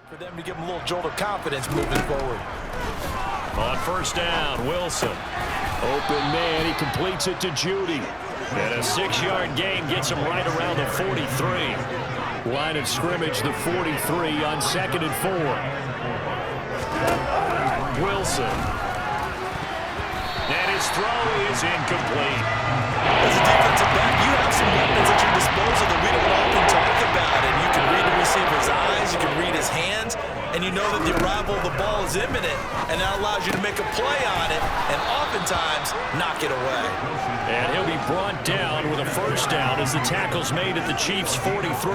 For them to give them a little jolt of confidence moving forward. On first down, Wilson. Open man, he completes it to Judy. And a 6-yard gain gets him right around the 43. Line of scrimmage, the 43 on 2nd and 4. Wilson. And his throw is incomplete. As a defensive back, you have some weapons at your disposal that we don't often talk about. And you can read the receiver's eyes, you can read his hands, and you know that the arrival of the ball is imminent, and that allows you to make a play on it and oftentimes knock it away. And he'll be brought down with a first down as the tackle's made at the Chiefs' 43.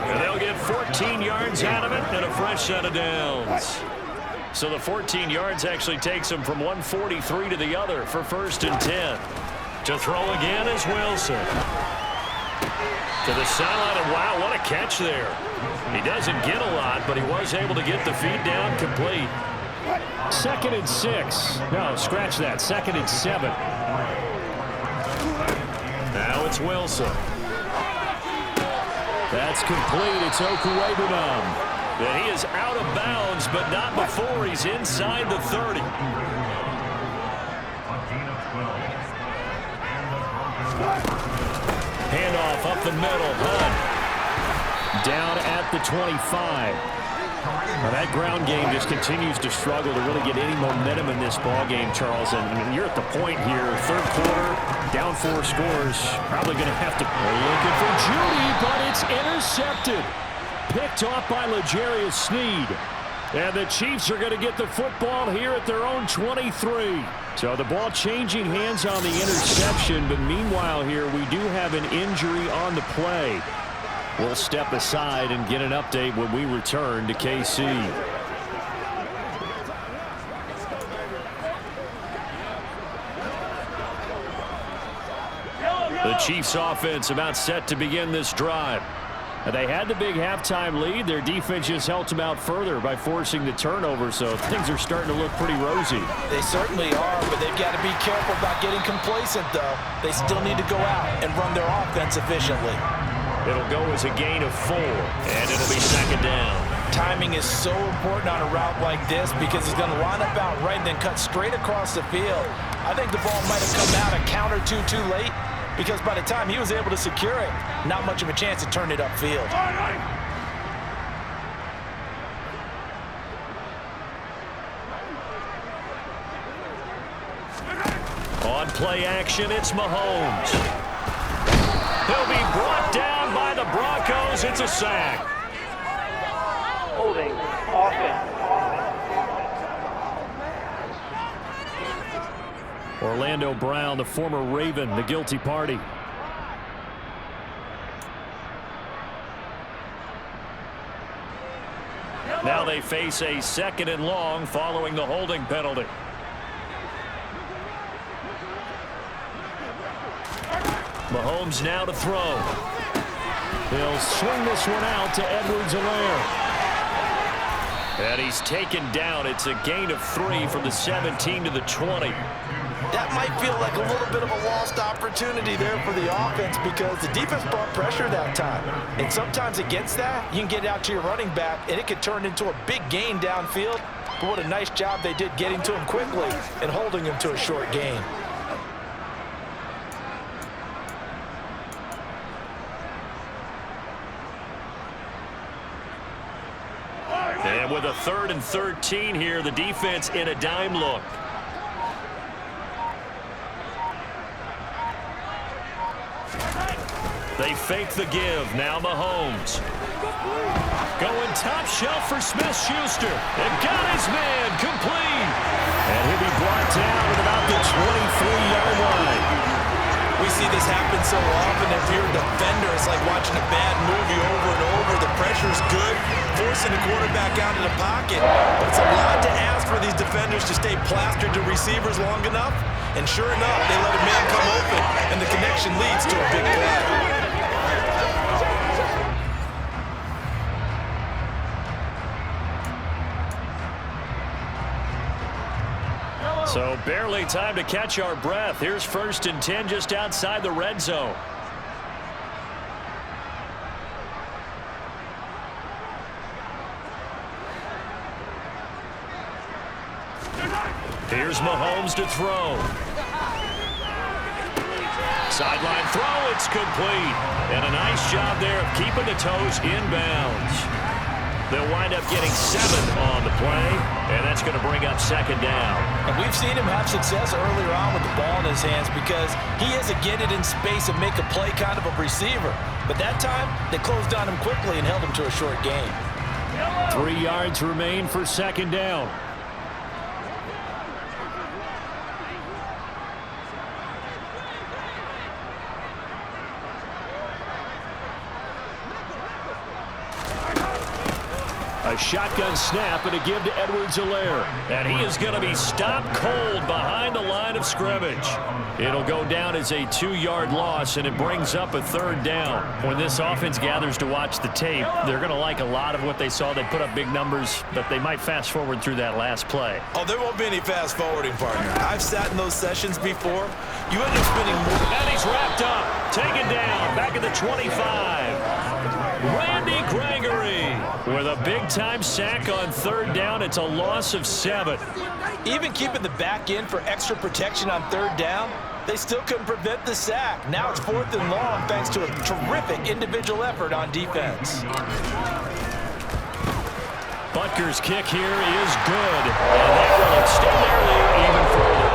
And they'll get 14 yards out of it and a fresh set of downs. So the 14 yards actually takes him from 143 to the other for 1st and 10. To throw again is Wilson. To the sideline, and wow, what a catch there. He doesn't get a lot, but he was able to get the feed down complete. 2nd and 6. No, scratch that. 2nd and 7. Now it's Wilson. That's complete. It's Okuwebunam. And he is out of bounds, but not before he's inside the 30. Handoff up the middle. Hunt. Down at the 25. Now that ground game just continues to struggle to really get any momentum in this ball game, Charles. And you're at the point here, 3rd quarter, down 4 scores. Probably going to have to looking for Judy, but it's intercepted. Picked off by L'Jarius Sneed. And the Chiefs are going to get the football here at their own 23. So the ball changing hands on the interception, but meanwhile here we do have an injury on the play. We'll step aside and get an update when we return to KC. The Chiefs offense about set to begin this drive. They had the big halftime lead. Their defense just helped them out further by forcing the turnover, so things are starting to look pretty rosy. They certainly are, but they've got to be careful about getting complacent, though. They still need to go out and run their offense efficiently. It'll go as a gain of 4, and it'll be 2nd down. Timing is so important on a route like this because he's going to line up out right and then cut straight across the field. I think the ball might have come out a count or two too late, because by the time he was able to secure it, not much of a chance to turn it upfield. On play action, it's Mahomes. He'll be brought down by the Broncos. It's a sack. Holding offense. Orlando Brown, the former Raven, the guilty party. Now they face a 2nd and long following the holding penalty. Mahomes now to throw. He'll swing this one out to Edwards-Helaire. And he's taken down. It's a gain of 3 from the 17 to the 20. That might feel like a little bit of a lost opportunity there for the offense because the defense brought pressure that time. And sometimes against that, you can get out to your running back, and it could turn into a big gain downfield. But what a nice job they did getting to him quickly and holding him to a short gain. And with a 3rd and 13 here, the defense in a dime look. They fake the give. Now Mahomes. Going top shelf for Smith-Schuster. And got his man complete. And he'll be brought down at about the 23-yard line. We see this happen so often. If you're a defender, it's like watching a bad movie over and over. The pressure's good, forcing the quarterback out of the pocket. But it's a lot to ask for these defenders to stay plastered to receivers long enough. And sure enough, they let a man come open, and the connection leads to a big play. So barely time to catch our breath. Here's 1st and 10 just outside the red zone. Here's Mahomes to throw. Sideline throw, it's complete. And a nice job there of keeping the toes inbounds. They'll wind up getting 7 on the play, and that's going to bring up second down. And we've seen him have success earlier on with the ball in his hands because he is a get it in space and make a play kind of a receiver. But that time, they closed on him quickly and held him to a short gain. 3 yards remain for second down. A shotgun snap and a give to Edwards-Helaire. And he is going to be stopped cold behind the line of scrimmage. It'll go down as a 2-yard loss, and it brings up a third down. When this offense gathers to watch the tape, they're going to like a lot of what they saw. They put up big numbers, but they might fast forward through that last play. Oh, there won't be any fast forwarding, partner. I've sat in those sessions before. You end up spending more. And he's wrapped up. Taken down. Back at the 25. Randy Gregory with a big-time sack on third down. It's a loss of 7. Even keeping the back end for extra protection on third down, they still couldn't prevent the sack. Now it's 4th and long thanks to a terrific individual effort on defense. Butker's kick here is good, and that will extend their lead even further.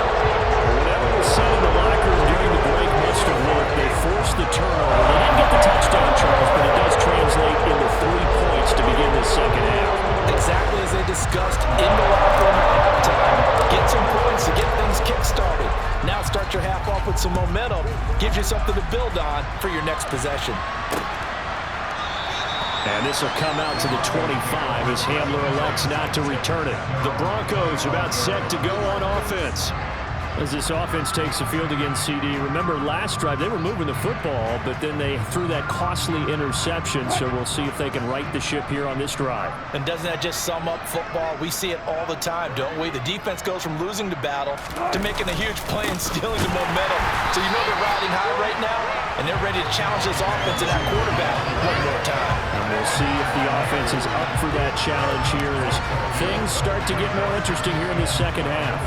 Whatever was said in the locker room during the break must have worked. They forced the turnover. They didn't get the touchdown, Charles, but it does translate into 3 points to begin the second half. Exactly as they discussed in the locker room at halftime. Get some points to get things kick-started. Now start your half off with some momentum. Gives you something to build on for your next possession. And this will come out to the 25 as Hamler elects not to return it. The Broncos about set to go on offense. As this offense takes the field against CD, remember last drive they were moving the football, but then they threw that costly interception, so we'll see if they can right the ship here on this drive. And doesn't that just sum up football? We see it all the time, don't we? The defense goes from losing the battle to making a huge play and stealing the momentum. So you know they're riding high right now, and they're ready to challenge this offense and that quarterback one more time. And we'll see if the offense is up for that challenge here as things start to get more interesting here in the second half.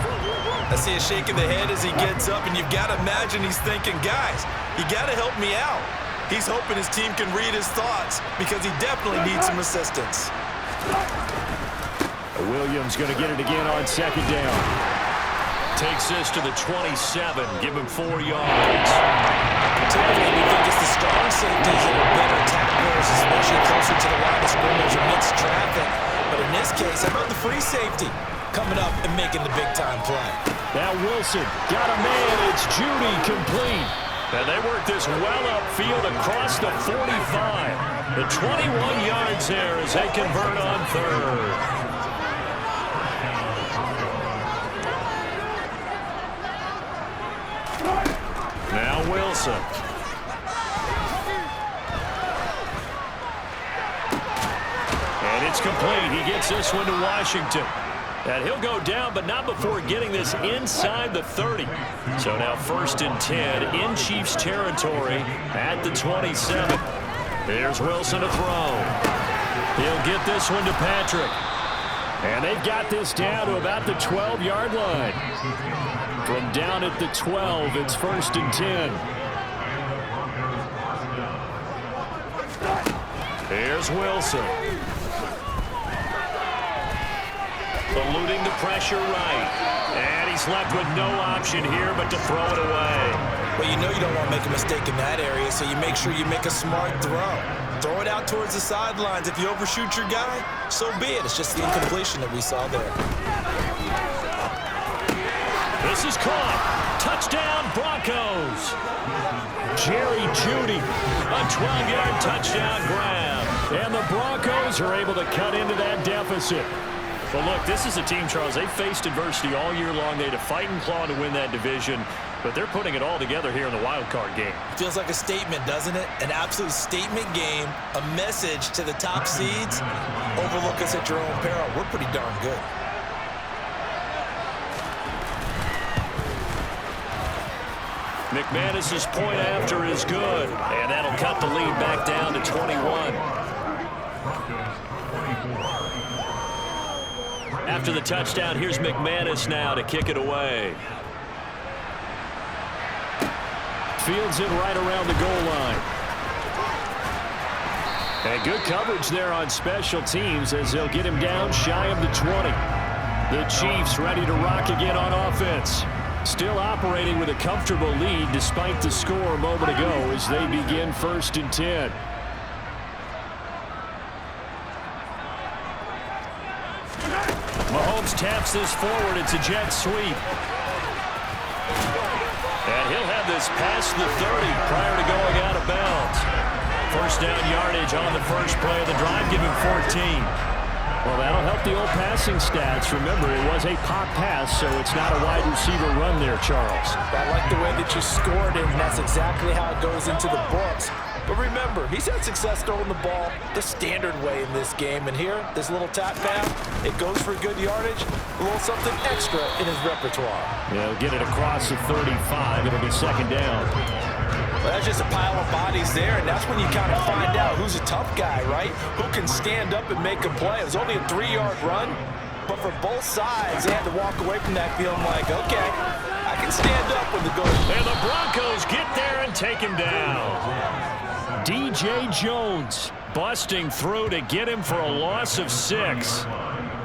I see a shake of the head as he gets up, and you've got to imagine he's thinking, guys, you got to help me out. He's hoping his team can read his thoughts because he definitely needs some assistance. Williams going to get it again on second down. Takes this to the 27, give him 4 yards. Typically, we think it's the strong safeties that are better tacklers, especially closer to the line of scrimmage or mixed traffic. But in this case, how about the free safety coming up and making the big-time play? Now Wilson got a man. It's Judy complete. And they work this well upfield across the 45. The 21 yards there as they convert on third. Now Wilson. And it's complete. He gets this one to Washington. And he'll go down, but not before getting this inside the 30. So now 1st and 10 in Chiefs territory at the 27. Here's Wilson to throw. He'll get this one to Patrick. And they've got this down to about the 12-yard line. From down at the 12, it's 1st and 10. Here's Wilson. Eluding the pressure right. And he's left with no option here but to throw it away. Well, you know you don't want to make a mistake in that area, so you make sure you make a smart throw. Throw it out towards the sidelines. If you overshoot your guy, so be it. It's just the incompletion that we saw there. This is caught. Touchdown, Broncos. Jerry Jeudy, a 12-yard touchdown grab. And the Broncos are able to cut into that deficit. But look, this is a team, Charles, they faced adversity all year long. They had to fight and claw to win that division, but they're putting it all together here in the wild card game. Feels like a statement, doesn't it? An absolute statement game, a message to the top seeds. Overlook us at your own peril. We're pretty darn good. McManus's point after is good, and that'll cut the lead back down to 21. After the touchdown, here's McManus now to kick it away. Fields it right around the goal line. And good coverage there on special teams as they'll get him down shy of the 20. The Chiefs ready to rock again on offense. Still operating with a comfortable lead despite the score a moment ago as they begin 1st and 10. Mahomes taps this forward. It's a jet sweep. And he'll have this past the 30 prior to going out of bounds. First down yardage on the first play of the drive. Give him 14. Well, that'll help the old passing stats. Remember, it was a pop pass, so it's not a wide receiver run there, Charles. I like the way that you scored it, and that's exactly how it goes into the books. But remember, he's had success throwing the ball the standard way in this game. And here, this little tap pass, it goes for good yardage, a little something extra in his repertoire. Yeah, he'll get it across the 35. It'll be 2nd down. Well, that's just a pile of bodies there, and that's when you kind of find out who's a tough guy, right? Who can stand up and make a play. It was only a 3-yard run, but for both sides, they had to walk away from that feeling like, okay, I can stand up when the goal. And the Broncos get there and take him down. DJ Jones busting through to get him for a loss of 6.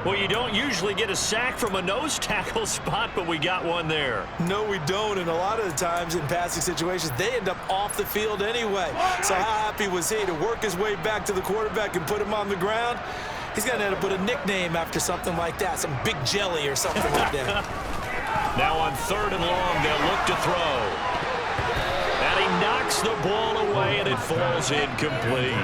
Well, you don't usually get a sack from a nose tackle spot, but we got one there. No, we don't, and a lot of the times in passing situations, they end up off the field anyway. So how happy was he to work his way back to the quarterback and put him on the ground? He's going to end up with a nickname after something like that, some Big Jelly or something like that. Now on 3rd and long, they'll look to throw. And he knocks the ball away, and it falls incomplete.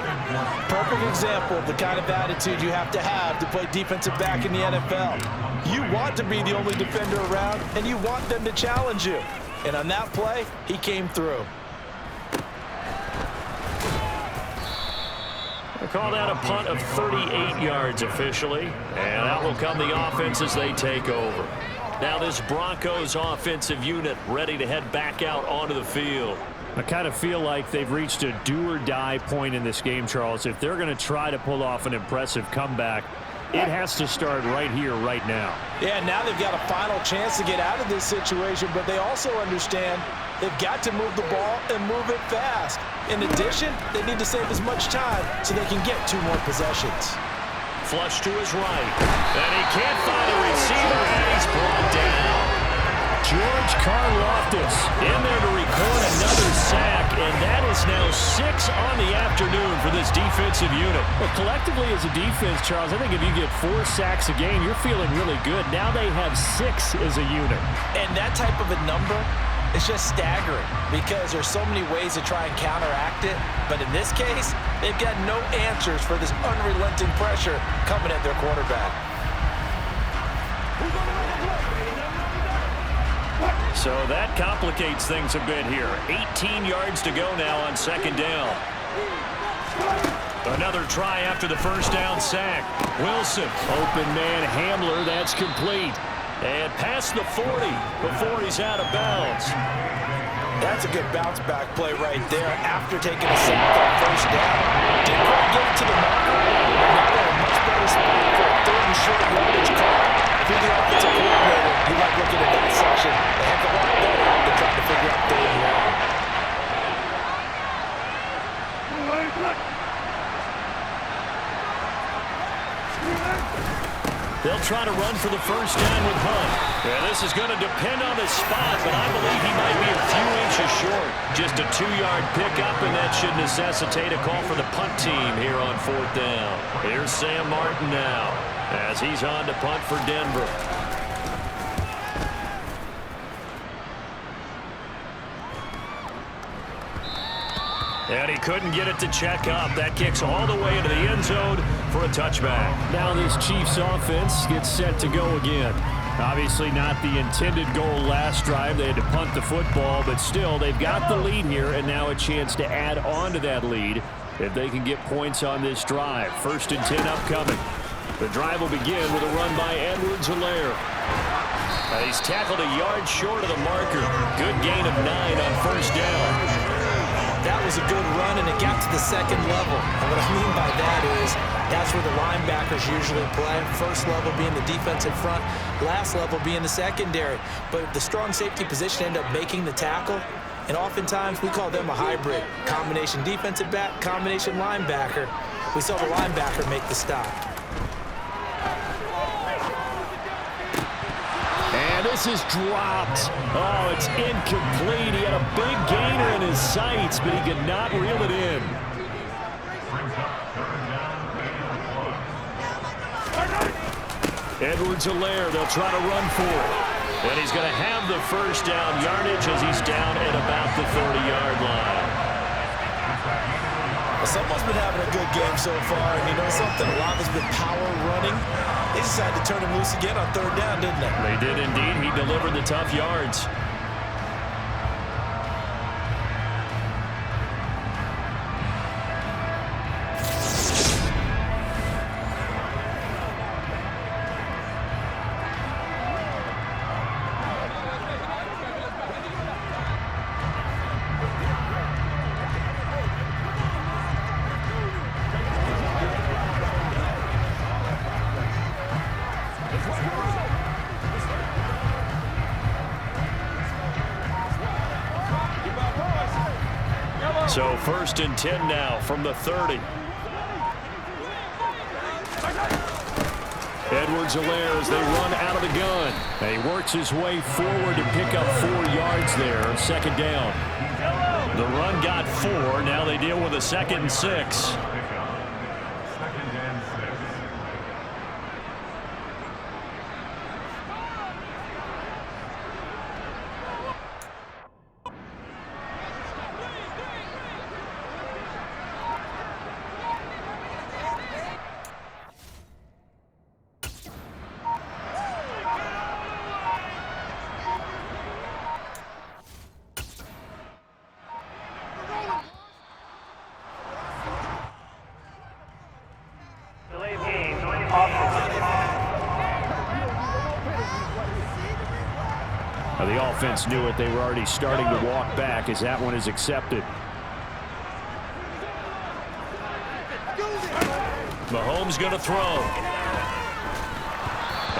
Perfect example of the kind of attitude you have to play defensive back in the NFL. You want to be the only defender around, and you want them to challenge you. And on that play, he came through. They call that a punt of 38 yards officially, and out will come the offense as they take over. Now this Broncos offensive unit ready to head back out onto the field. I kind of feel like they've reached a do-or-die point in this game, Charles. If they're going to try to pull off an impressive comeback, it has to start right here, right now. Yeah, now they've got a final chance to get out of this situation, but they also understand they've got to move the ball and move it fast. In addition, they need to save as much time so they can get 2 more possessions. Flush to his right, and he can't find a receiver, and he's brought down. George Karlaftis in there to record another sack, and that is now 6 on the afternoon for this defensive unit. Well, collectively as a defense, Charles, I think if you get 4 sacks a game, you're feeling really good. Now they have 6 as a unit. And that type of a number, it's just staggering because there's so many ways to try and counteract it. But in this case, they've got no answers for this unrelenting pressure coming at their quarterback. So that complicates things a bit here. 18 yards to go now on 2nd down. Another try after the first down sack. Wilson, open man Hamler, that's complete. And past the 40 before he's out of bounds. That's a good bounce back play right there after taking a sack on first down. Didn't quite get it to the marker, but now they're in a much better spot for a 3rd and short yardage call. If you're the offensive coordinator, you like looking at that section a heck of a lot better than trying to figure out 3rd and long. They'll try to run for the first down with Hunt. Yeah, this is going to depend on the spot, but I believe he might be a few inches short. Just a 2-yard pickup, and that should necessitate a call for the punt team here on 4th down. Here's Sam Martin now as he's on to punt for Denver. And he couldn't get it to check up. That kicks all the way into the end zone for a touchback. Now this Chiefs offense gets set to go again. Obviously not the intended goal last drive. They had to punt the football, but still they've got the lead here and now a chance to add on to that lead if they can get points on this drive. 1st and 10 upcoming. The drive will begin with a run by Edwards-Helaire. He's tackled a yard short of the marker. Good gain of 9 on first down. That That was a good run, and it got to the second level. And what I mean by that is that's where the linebackers usually play. First level being the defensive front, last level being the secondary. But the strong safety position ended up making the tackle, and oftentimes we call them a hybrid. Combination defensive back, combination linebacker. We saw the linebacker make the stop. And this is dropped. Oh, it's incomplete. He had a big gainer in his sights, but he could not reel it in. Edwards-Helaire, they'll try to run for it. And he's going to have the first down yardage as he's down at about the 30-yard line. Well, someone's been having a good game so far, and you know something? A lot has been power running. They decided to turn him loose again on third down, didn't they? They did indeed. He delivered the tough yards. So 1st and 10 now from the 30. Edwards-Helaire as they run out of the gun. And he works his way forward to pick up 4 yards there. 2nd down. The run got 4. Now they deal with a 2nd and 6. The offense knew it. They were already starting to walk back as that one is accepted. Mahomes going to throw.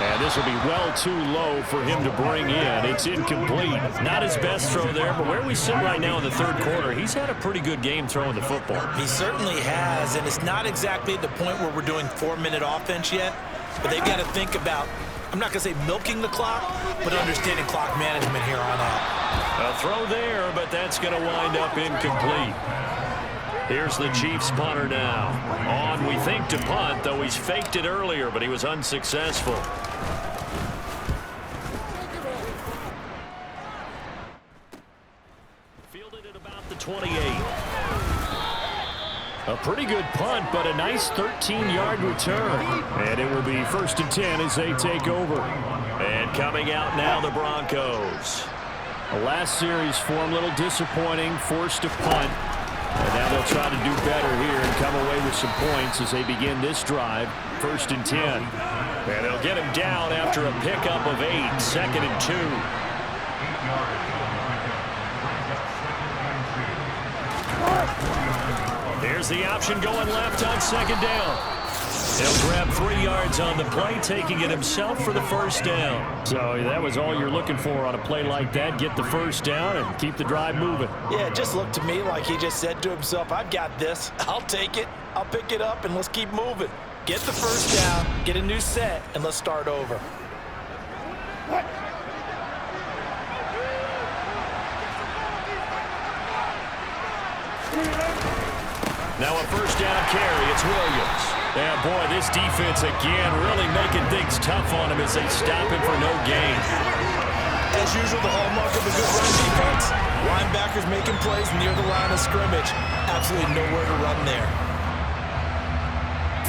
And this will be well too low for him to bring in. It's incomplete. Not his best throw there, but where we sit right now in the 3rd quarter, he's had a pretty good game throwing the football. He certainly has, and it's not exactly at the point where we're doing 4-minute offense yet, but they've got to think about, I'm not going to say milking the clock, but understanding clock management here on out. A throw there, but that's going to wind up incomplete. Here's the Chiefs punter now. On, we think, to punt, though he's faked it earlier, but he was unsuccessful. Fielded at about the 28. A pretty good punt, but a nice 13-yard return. And it will be 1st and 10 as they take over. And coming out now, the Broncos. The last series for them, a little disappointing, forced to punt. And now they'll try to do better here and come away with some points as they begin this drive. 1st and 10. And they'll get him down after a pickup of 8. 2nd and 2. Here's the option going left on 2nd down. He'll grab 3 yards on the play, taking it himself for the 1st down. So that was all you're looking for on a play like that. Get the 1st down and keep the drive moving. Yeah, it just looked to me like he just said to himself, I've got this. I'll take it. I'll pick it up, and let's keep moving. Get the 1st down, get a new set, and let's start over. Now a 1st down carry. It's Williams. Yeah, boy, this defense again really making things tough on him as they stop him for no gain. As usual, the hallmark of a good run defense. Linebackers making plays near the line of scrimmage. Absolutely nowhere to run there.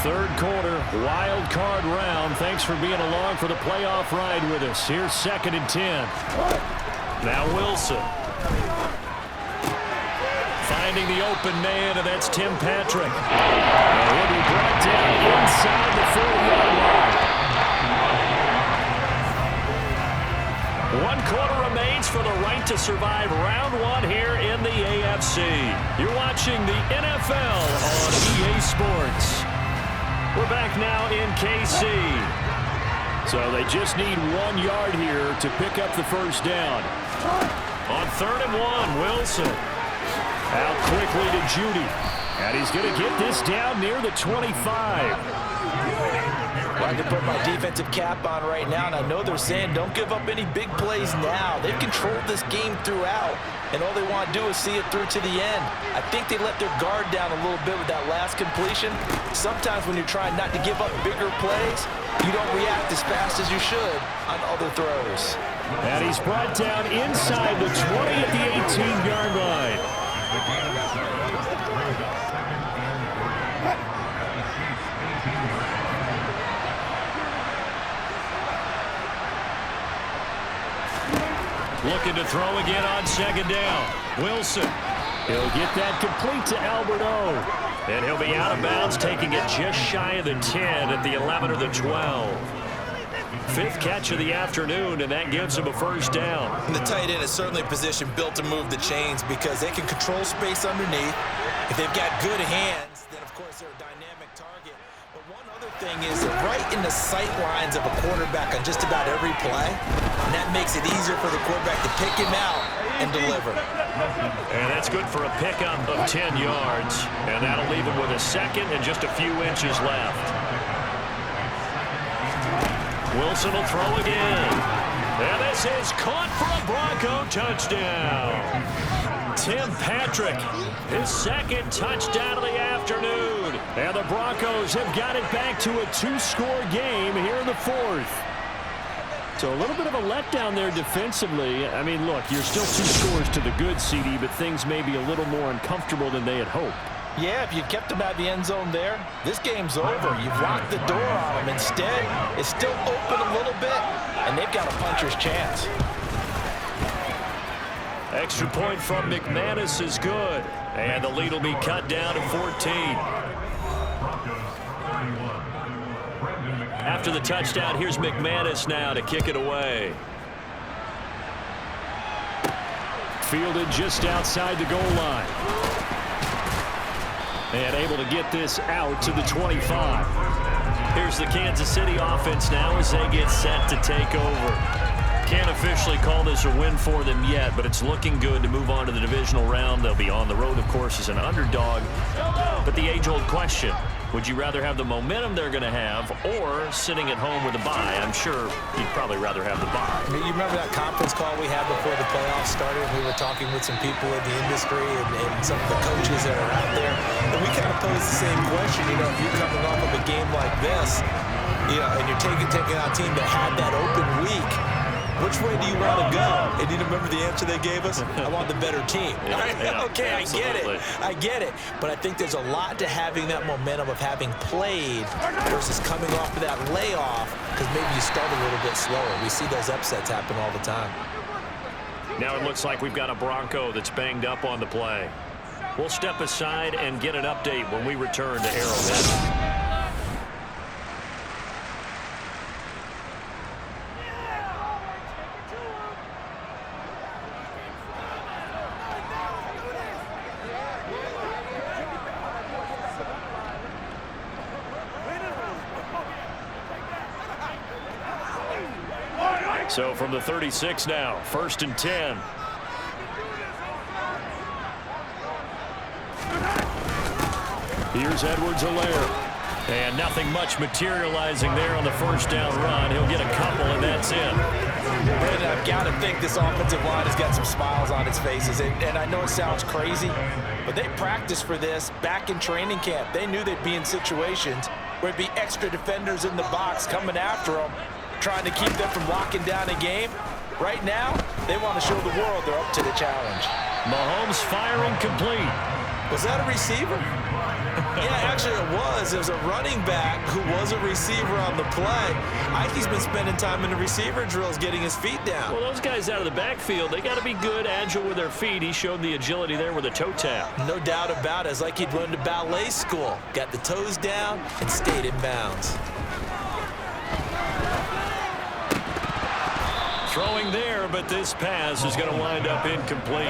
3rd quarter, wild card round. Thanks for being along for the playoff ride with us. Here's 2nd and 10. Now Wilson. Finding the open man, and that's Tim Patrick. And he'll be brought down inside the 40-yard line. 1 quarter remains for the right to survive round 1 here in the AFC. FC. You're watching the NFL on EA Sports. We're back now in KC. So they just need 1 yard here to pick up the first down. On 3rd and 1, Wilson. Out quickly to Judy. And he's going to get this down near the 25. I can put my defensive cap on right now, and I know they're saying don't give up any big plays now. They've controlled this game throughout, and all they want to do is see it through to the end. I think they let their guard down a little bit with that last completion. Sometimes when you're trying not to give up bigger plays, you don't react as fast as you should on other throws. And he's brought down inside the 20 at the 18-yard line. Looking to throw again on 2nd down. Wilson. He'll get that complete to Albert O. And he'll be out of bounds, taking it just shy of the 10 at the 11 or the 12. 5th catch of the afternoon, and that gives him a first down. And the tight end is certainly a position built to move the chains because they can control space underneath. If they've got good hands, then of course they're a dynamic target. But one other thing is they're right in the sight lines of a quarterback on just about every play. And that makes it easier for the quarterback to pick him out and deliver. And that's good for a pickup of 10 yards. And that'll leave him with a second and just a few inches left. Wilson will throw again. And this is caught for a Bronco touchdown. Tim Patrick, his 2nd touchdown of the afternoon. And the Broncos have got it back to a 2-score game here in the 4th. So a little bit of a letdown there defensively. I mean, look, you're still 2 scores to the good, CD, but things may be a little more uncomfortable than they had hoped. Yeah, if you kept them out of the end zone there, this game's over. You've locked the door on them. Instead, it's still open a little bit, and they've got a puncher's chance. Extra point from McManus is good. And the lead will be cut down to 14. After the touchdown, here's McManus now to kick it away. Fielded just outside the goal line. And able to get this out to the 25. Here's the Kansas City offense now as they get set to take over. Can't officially call this a win for them yet, but it's looking good to move on to the divisional round. They'll be on the road, of course, as an underdog. But the age-old question, would you rather have the momentum they're going to have or sitting at home with a bye? I'm sure you'd probably rather have the bye. You remember that conference call we had before the playoffs started? We were talking with some people in the industry and some of the coaches that are out there. And we kind of posed the same question. You know, if you're coming off of a game like this, you know, and you're taking on a team that had that open week, which way do you want to go? And you remember the answer they gave us? I want the better team. Yeah, okay, absolutely. I get it. But I think there's a lot to having that momentum of having played versus coming off of that layoff because maybe you start a little bit slower. We see those upsets happen all the time. Now it looks like we've got a Bronco that's banged up on the play. We'll step aside and get an update when we return to Arrowhead. So from the 36 now, 1st and 10. Here's Edwards-Helaire. And nothing much materializing there on the first down run. He'll get a couple, and that's it. Brandon, I've got to think this offensive line has got some smiles on its faces. And I know it sounds crazy, but they practiced for this back in training camp. They knew they'd be in situations where it'd be extra defenders in the box coming after them, trying to keep them from locking down a game. Right now, they want to show the world they're up to the challenge. Mahomes firing complete. Was that a receiver? Yeah, actually it was. It was a running back who was a receiver on the play. Ikey's been spending time in the receiver drills getting his feet down. Well, those guys out of the backfield, they got to be good, agile with their feet. He showed the agility there with a toe tap. No doubt about it. It's like he'd run to ballet school. Got the toes down and stayed in bounds. Throwing there, but this pass is going to wind up incomplete.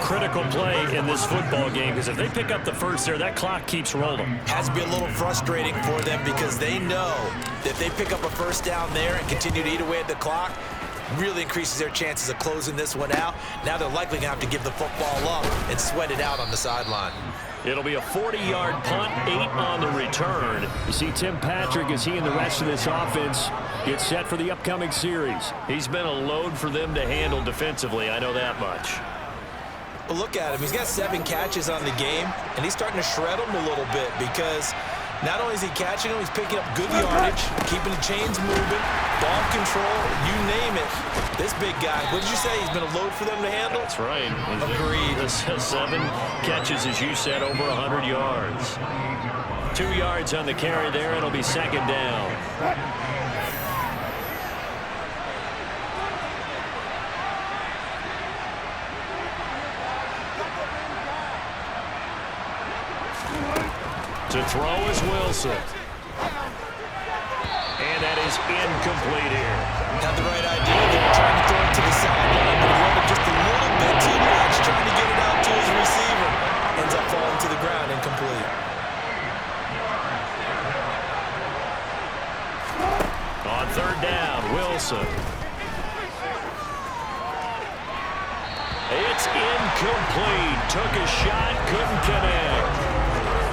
Critical play in this football game, because if they pick up the first there, that clock keeps rolling. Has to be a little frustrating for them because they know that if they pick up a first down there and continue to eat away at the clock, really increases their chances of closing this one out. Now they're likely going to have to give the football up and sweat it out on the sideline. It'll be a 40-yard punt, 8 on the return. You see Tim Patrick as he and the rest of this offense get set for the upcoming series. He's been a load for them to handle defensively, I know that much. But look at him. He's got 7 catches on the game, and he's starting to shred them a little bit because not only is he catching them, he's picking up good yardage, keeping the chains moving, ball control, you name it. This big guy, what did you say? He's been a load for them to handle? That's right. Agreed. 7 catches, as you said, over 100 yards. 2 yards on the carry there. It'll be second down. To throw is Wilson. And that is incomplete here. Had the right idea. They were trying to throw it to the sideline, but he wanted just a little bit too much, trying to get it out to his receiver. Ends up falling to the ground, incomplete. On third down, Wilson. It's incomplete. Took a shot, couldn't connect.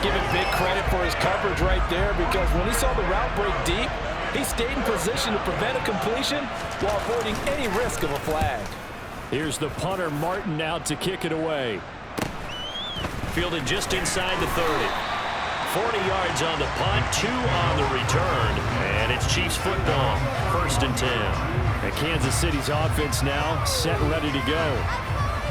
Give him big credit for his coverage right there because when he saw the route break deep, he stayed in position to prevent a completion while avoiding any risk of a flag. Here's the punter, Martin, out to kick it away. Fielded just inside the 30. 40 yards on the punt, 2 on the return, and it's Chiefs football, 1st and 10. And Kansas City's offense now set and ready to go.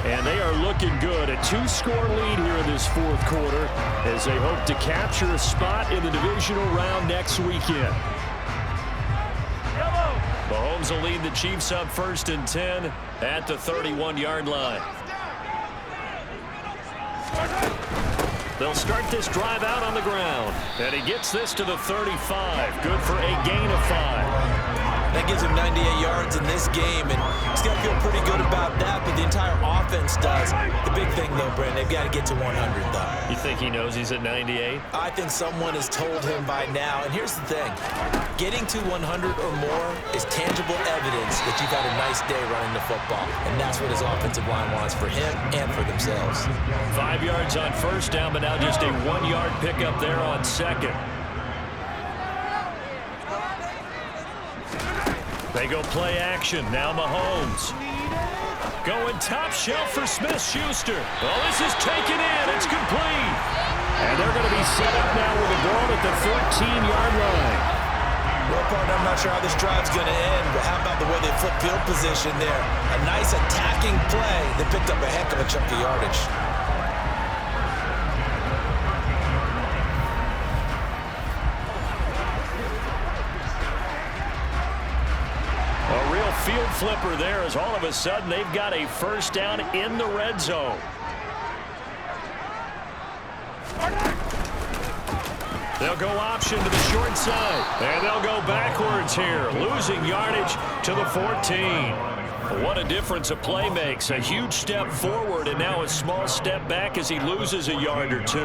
And they are looking good. A 2-score lead here in this 4th quarter as they hope to capture a spot in the divisional round next weekend. Mahomes will lead the Chiefs up 1st and 10 at the 31-yard line. They'll start this drive out on the ground. And he gets this to the 35. Good for a gain of 5. That gives him 98 yards in this game, and he's got to feel pretty good about that, but the entire offense does. The big thing, though, Brent, they've got to get to 100, though. You think he knows he's at 98? I think someone has told him by now, and here's the thing. Getting to 100 or more is tangible evidence that you've had a nice day running the football, and that's what his offensive line wants for him and for themselves. 5 yards on first down, but now just a 1-yard pickup there on second. They go play action. Now Mahomes. Going top shelf for Smith-Schuster. Well, this is taken in. It's complete. And they're going to be set up now with a ball at the 13-yard line. Well, partner, I'm not sure how this drive's going to end, but how about the way they flip field position there? A nice attacking play. They picked up a heck of a chunk of yardage. Field flipper there as all of a sudden they've got a first down in the red zone. They'll go option to the short side, and they'll go backwards here, losing yardage to the 14. What a difference a play makes. A huge step forward and now a small step back as he loses a yard or 2.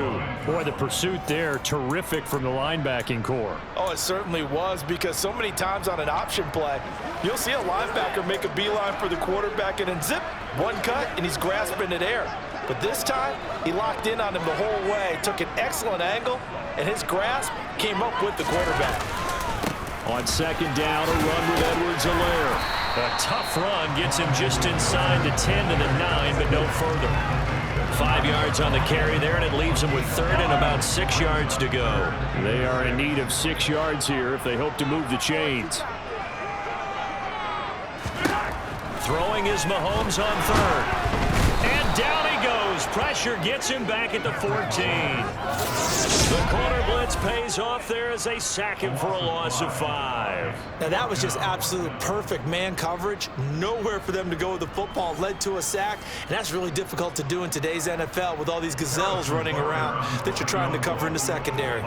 Boy, the pursuit there, terrific from the linebacking core. Oh, it certainly was, because so many times on an option play, you'll see a linebacker make a beeline for the quarterback and then zip, one cut, and he's grasping it air. But this time, he locked in on him the whole way, took an excellent angle, and his grasp came up with the quarterback. On second down, a run with Edwards-Helaire. A tough run gets him just inside the 10 to the 9, but no further. 5 yards on the carry there, and it leaves him with 3rd and about 6 yards to go. They are in need of 6 yards here if they hope to move the chains. Throwing is Mahomes on 3rd. And down he goes. Pressure gets him back at the 14. The corner blitz pays off there as they sack him for a loss of 5. Now that was just absolute perfect man coverage. Nowhere for them to go with the football. Led to a sack, and that's really difficult to do in today's NFL with all these gazelles running around that you're trying to cover in the secondary.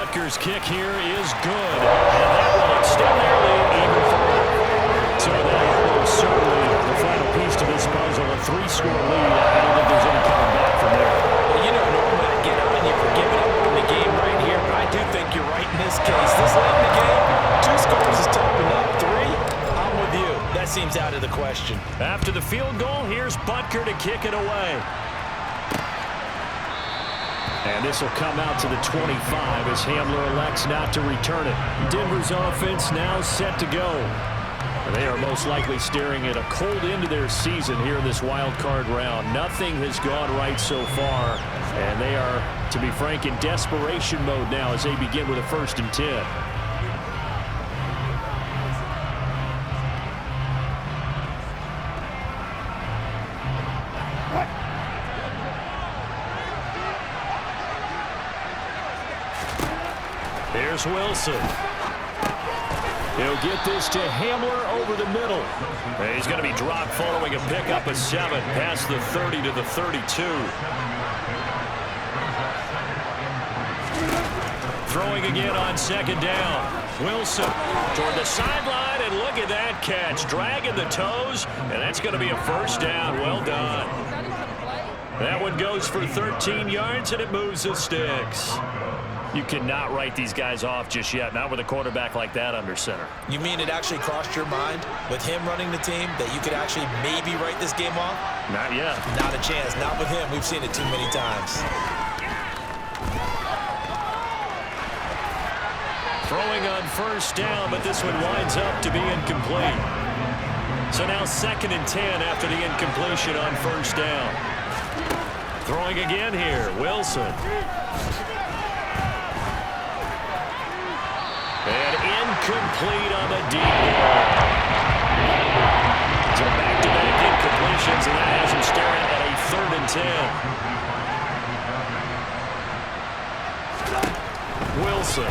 Rutgers kick here is good. And that will extend their lead even further. So that is certainly the final piece to this puzzle. A 3-score lead. I don't think there's any coming back from there. Well, you know, normally I get on you for giving up on the game right here, but I do think you're right in this case. This late in the game, 2 scores is tough enough. 3, I'm with you. That seems out of the question. After the field goal, here's Butker to kick it away. And this will come out to the 25 as Hamler elects not to return it. Denver's offense now set to go. And they are most likely staring at a cold end to their season here in this wild card round. Nothing has gone right so far. And they are, to be frank, in desperation mode now as they begin with a 1st and 10. Here's Wilson. He'll get this to Hamler over the middle. And he's going to be dropped following a pickup of 7 past the 30 to the 32. Throwing again on 2nd down. Wilson toward the sideline, and look at that catch. Dragging the toes, and that's going to be a 1st down. Well done. That one goes for 13 yards, and it moves the sticks. You cannot write these guys off just yet, not with a quarterback like that under center. You mean it actually crossed your mind with him running the team that you could actually maybe write this game off? Not yet. Not a chance. Not with him. We've seen it too many times. Throwing on 1st down, but this one winds up to be incomplete. So now 2nd and 10 after the incompletion on 1st down. Throwing again here, Wilson. And incomplete on the deep ball. So back-to-back incompletions, and that has him staring at a 3rd and 10. Wilson.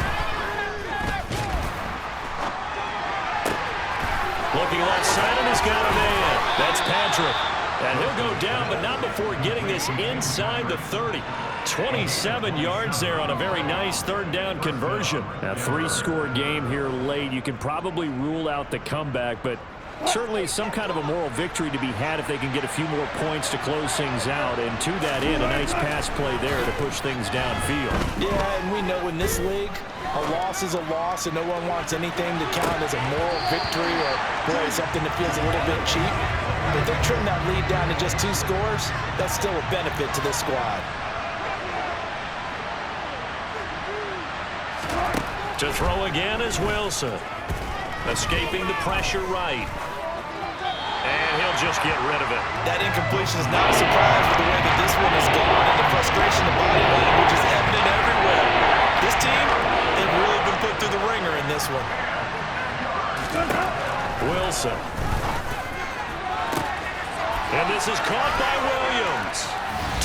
Looking left side, and he's got a man. That's Patrick. And he'll go down, but not before getting this inside the 30. 27 yards there on a very nice 3rd down conversion. A 3-score game here late. You can probably rule out the comeback, but certainly some kind of a moral victory to be had if they can get a few more points to close things out. And to that end, a nice pass play there to push things downfield. Yeah, and we know in this league, a loss is a loss, and no one wants anything to count as a moral victory or boy, something that feels a little bit cheap. But if they trim that lead down to just 2 scores, that's still a benefit to this squad. To throw again is Wilson. Escaping the pressure right. And he'll just get rid of it. That incompletion is not a surprise with the way that this one has gone, and the frustration, the body language is evident everywhere. This team, they've really been put through the ringer in this one. Wilson. And this is caught by Williams.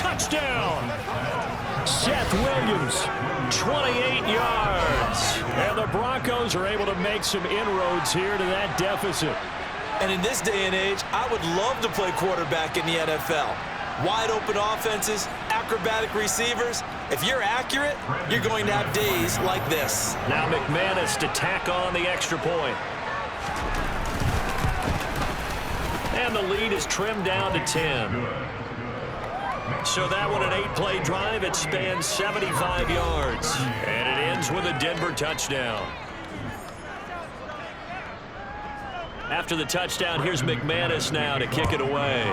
Touchdown! Seth Williams, 28 yards. And the Broncos are able to make some inroads here to that deficit. And in this day and age, I would love to play quarterback in the NFL. Wide open offenses, acrobatic receivers. If you're accurate, you're going to have days like this. Now McManus to tack on the extra point. And the lead is trimmed down to 10. So that one, an 8-play drive. It spans 75 yards. And it ends with a Denver touchdown. After the touchdown, here's McManus now to kick it away.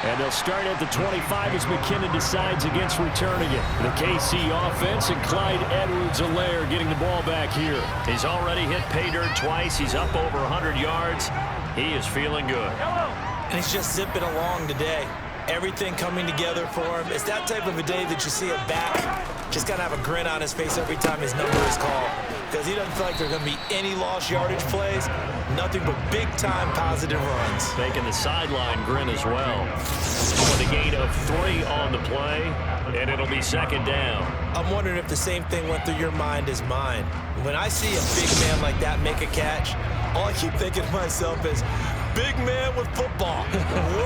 And they'll start at the 25 as McKinnon decides against returning it. The KC offense and Clyde Edwards-Helaire getting the ball back here. He's already hit pay dirt twice. He's up over 100 yards. He is feeling good. And he's just zipping along today. Everything coming together for him. It's that type of a day that you see a back just kind of have a grin on his face every time his number is called. Because he doesn't feel like there are going to be any lost yardage plays. Nothing but big-time positive runs. Making the sideline grin as well. With a gain of 3 on the play, and it'll be 2nd down. I'm wondering if the same thing went through your mind as mine. When I see a big man like that make a catch, all I keep thinking to myself is, big man with football.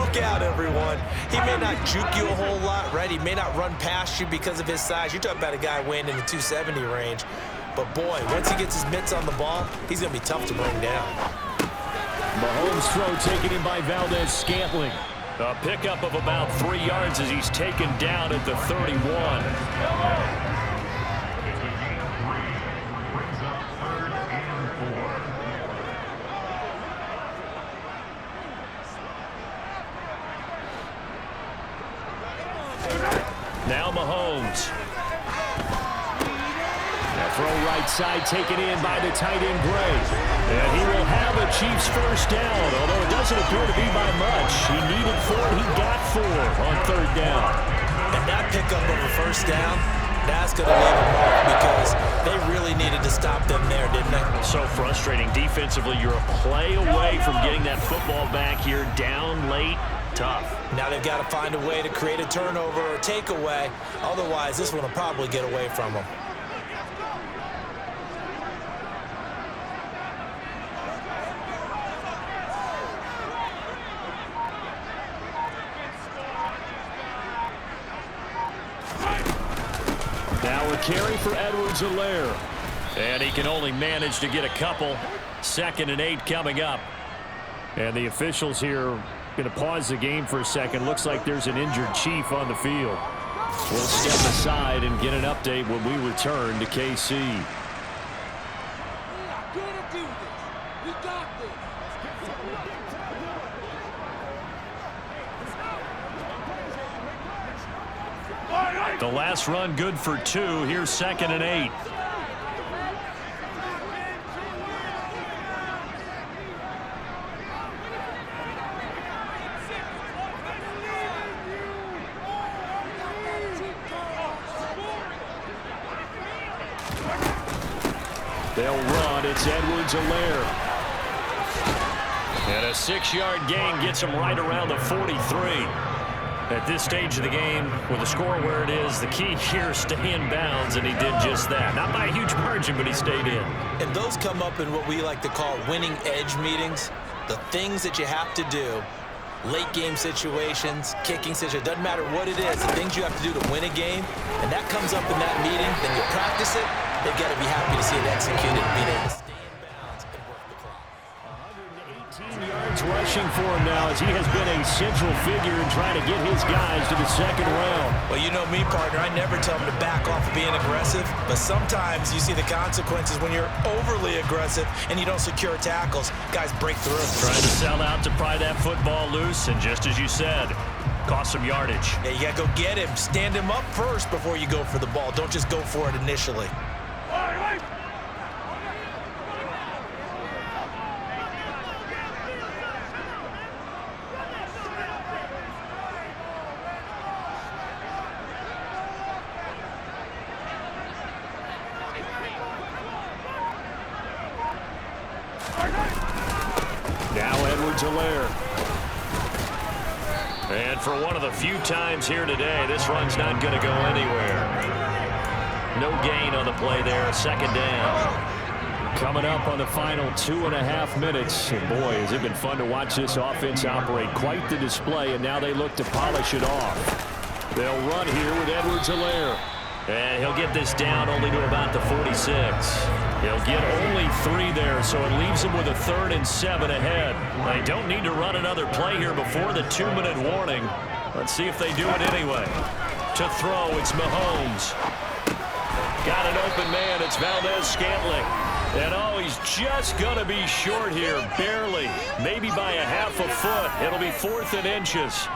Look out, everyone. He may not juke you a whole lot, right? He may not run past you because of his size. You're talking about a guy weighing in the 270 range. But, boy, once he gets his mitts on the ball, he's going to be tough to bring down. Mahomes' throw taken in by Valdez-Scantling. A pickup of about 3 yards as he's taken down at the 31. Now Mahomes. That throw right side taken in by the tight end Bray. And he will have a Chiefs first down, although it doesn't appear to be by much. He needed 4, he got 4 on 3rd down. And that pickup of a first down, that's going to leave a mark because they really needed to stop them there, didn't they? So frustrating. Defensively, you're a play away from getting that football back here down late. Tough. Now they've got to find a way to create a turnover or takeaway. Otherwise, this one will probably get away from them. Now a carry for Edwards-Helaire. And he can only manage to get a couple. 2nd and 8 coming up. And the officials here going to pause the game for a second. Looks like there's an injured Chief on the field. We'll step aside and get an update when we return to KC. The last run good for 2. Here's 2nd and 8. They'll run. It's Edwards-Helaire. And a 6-yard gain gets him right around the 43. At this stage of the game, with the score where it is, the key here is stay in bounds, and he did just that. Not by a huge margin, but he stayed in. And those come up in what we like to call winning edge meetings. The things that you have to do, late game situations, kicking situations, doesn't matter what it is, the things you have to do to win a game, and that comes up in that meeting, then you practice it, they've got to be happy to see it executed and being able to stay in bounds and work the clock. 118 yards rushing for him now as he has been a central figure in trying to get his guys to the 2nd round. Well, you know me, partner. I never tell them to back off of being aggressive, but sometimes you see the consequences when you're overly aggressive and you don't secure tackles. Guys break through. Trying to sell out to pry that football loose, and just as you said, cost some yardage. Yeah, you got to go get him. Stand him up first before you go for the ball. Don't just go for it initially. Now Edwards-Helaire. And for one of the few times here today, this run's not going to go anywhere. No gain on the play there, 2nd down. Coming up on the final 2.5 minutes. And boy, has it been fun to watch this offense operate. Quite the display, and now they look to polish it off. They'll run here with Edwards-Helaire. And he'll get this down only to about the 46. He'll get only 3 there, so it leaves him with a 3rd and 7 ahead. They don't need to run another play here before the 2-minute warning. Let's see if they do it anyway. To throw, it's Mahomes. Got an open man, it's Valdez-Scantling. And oh, he's just going to be short here, barely. Maybe by a half a foot. It'll be 4th and inches.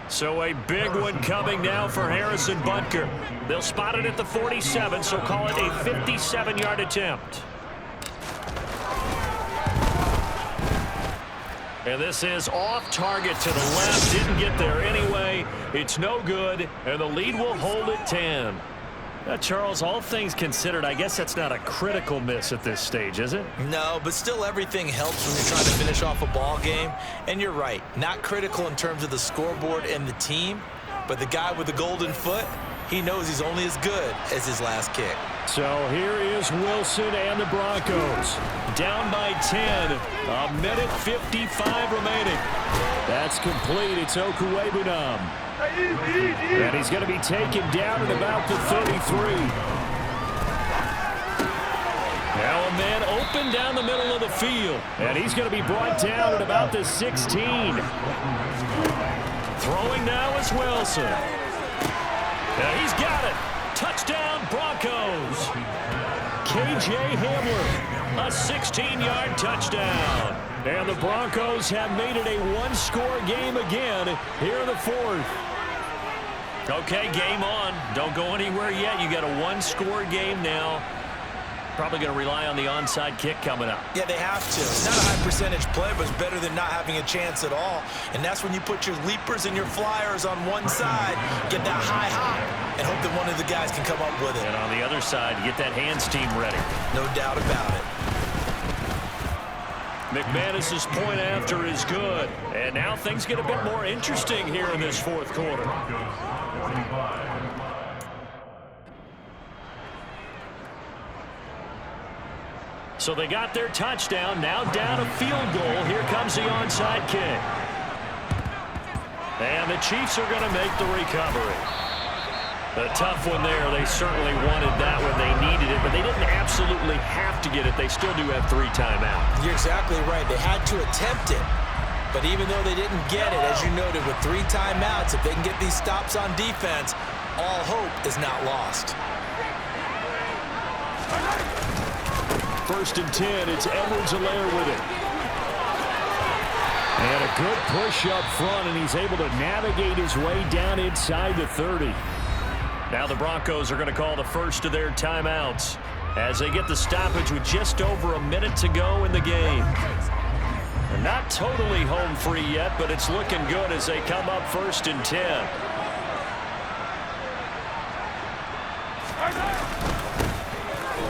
So a big one coming now for Harrison Butker. They'll spot it at the 47, so call it a 57-yard attempt. And this is off target to the left. Didn't get there anyway. It's no good, and the lead will hold at 10. Charles, all things considered, I guess that's not a critical miss at this stage, is it? No, but still everything helps when you're trying to finish off a ball game. And you're right, not critical in terms of the scoreboard and the team, But the guy with the golden foot, he knows he's only as good as his last kick. So here is Wilson and the Broncos. Down by 10. A minute 55 remaining. That's complete. It's Okuwebunam. And he's going to be taken down at about the 33. Now a man open down the middle of the field. And he's going to be brought down at about the 16. Throwing now is Wilson. Now he's got it. Touchdown, Broncos. K.J. Hamler, a 16-yard touchdown. And the Broncos have made it a one-score game again here in the fourth. Okay, game on. Don't go anywhere yet. You got a one-score game now. Probably going to rely on the onside kick coming up. Yeah, they have to. It's not a high percentage play, but it's better than not having a chance at all. And that's when you put your leapers and your flyers on one side, get that high hop, and hope that one of the guys can come up with it. And on the other side, get that hands team ready. No doubt about it. McManus's point after is good. And now things get a bit more interesting here in this fourth quarter. So they got their touchdown, now down a field goal. Here comes the onside kick. And the Chiefs are going to make the recovery. A tough one there. They certainly wanted that when they needed it, but they didn't absolutely have to get it. They still do have 3 timeouts. You're exactly right. They had to attempt it. But even though they didn't get it, as you noted, with 3 timeouts, if they can get these stops on defense, all hope is not lost. First and 10, it's Edwards-Helaire with it. And a good push up front, and he's able to navigate his way down inside the 30. Now the Broncos are going to call the first of their timeouts as they get the stoppage with just over a minute to go in the game. They're not totally home free yet, but it's looking good as they come up first and 10.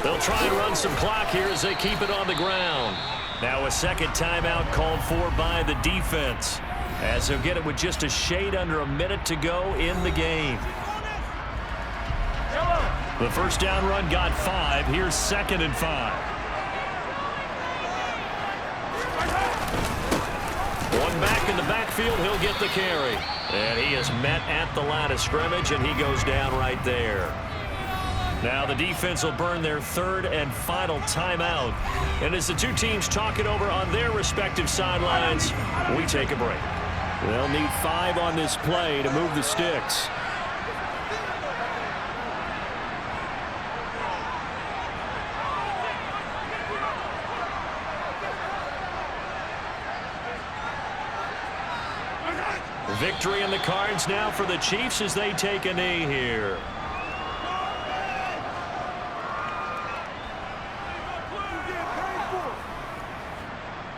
They'll try and run some clock here as they keep it on the ground. Now a second timeout called for by the defense as they'll get it with just a shade under a minute to go in the game. The first down run got 5. Here's 2nd and 5. One back in the backfield. He'll get the carry. And he is met at the line of scrimmage, and he goes down right there. Now the defense will burn their 3rd and final timeout. And as the two teams talk it over on their respective sidelines, we take a break. They'll need 5 on this play to move the sticks. Victory in the cards now for the Chiefs as they take a knee here.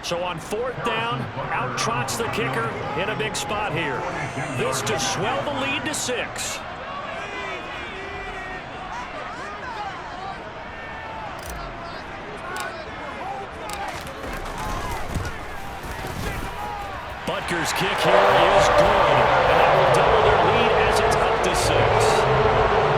So on 4th down, out trots the kicker in a big spot here. This to swell the lead to 6. Butker's kick here is good. And that will double their lead as it's up to 6.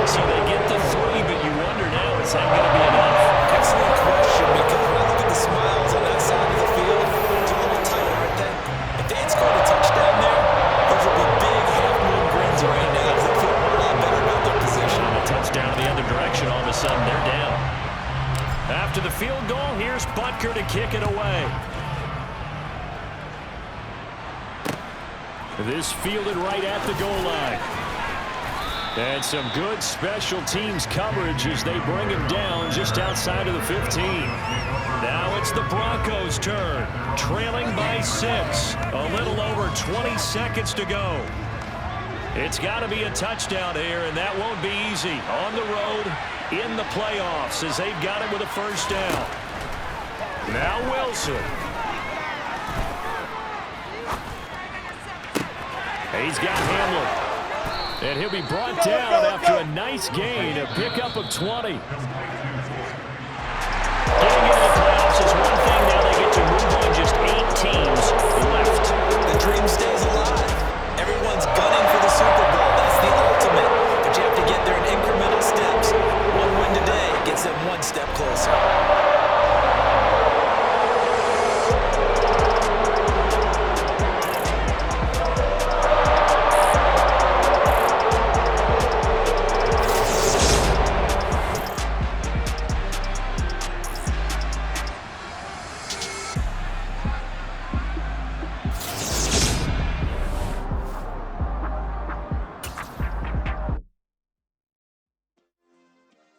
So they get the 3, but you wonder now, is that going to be enough? Excellent question, because when I look at the smiles on that side of the field, it's a little tight, aren't they? If they had scored a touchdown there, those would be big half-moon grins right now. They feel a lot better about their position. And a touchdown the other direction, all of a sudden they're down. After the field goal, here's Butker to kick it away. This fielded right at the goal line. And some good special teams coverage as they bring him down just outside of the 15. Now it's the Broncos' turn, trailing by 6. A little over 20 seconds to go. It's got to be a touchdown here, and that won't be easy. On the road, in the playoffs, as they've got it with a first down. Now Wilson. He's got Hamler. And he'll be brought down after a nice gain, a pickup of 20. Getting into the playoffs is one thing. Now they get to move on just 8 teams left. The dream state